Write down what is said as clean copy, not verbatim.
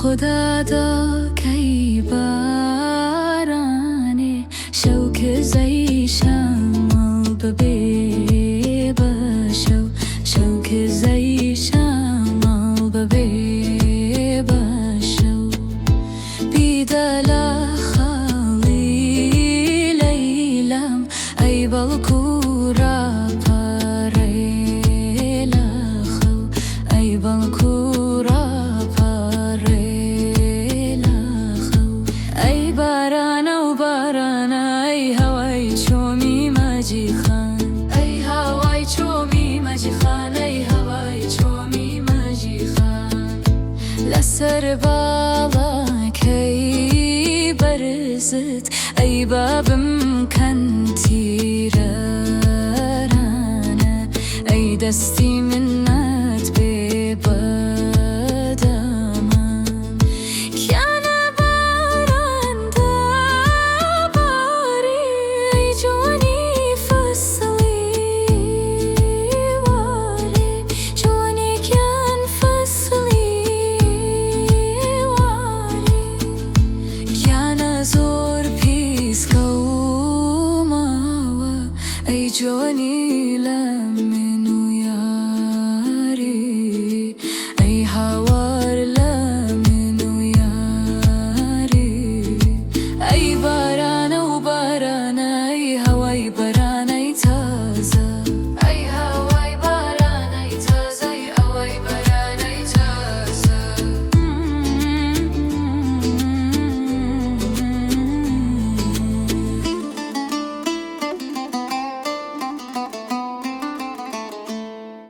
خدا دا کی بارانه شوک زی شمال ببی بشو شوک زی شمال ببی بشو بیدلا خالی لیلم ای بالکورا پاره لخو ای بالکورا ای هوای چومی مجی خان ای هوای چومی مجی خان ای هوای چومی مجی خان لسر بالا کی برزت ای بابم کن تیرانه ای دستی من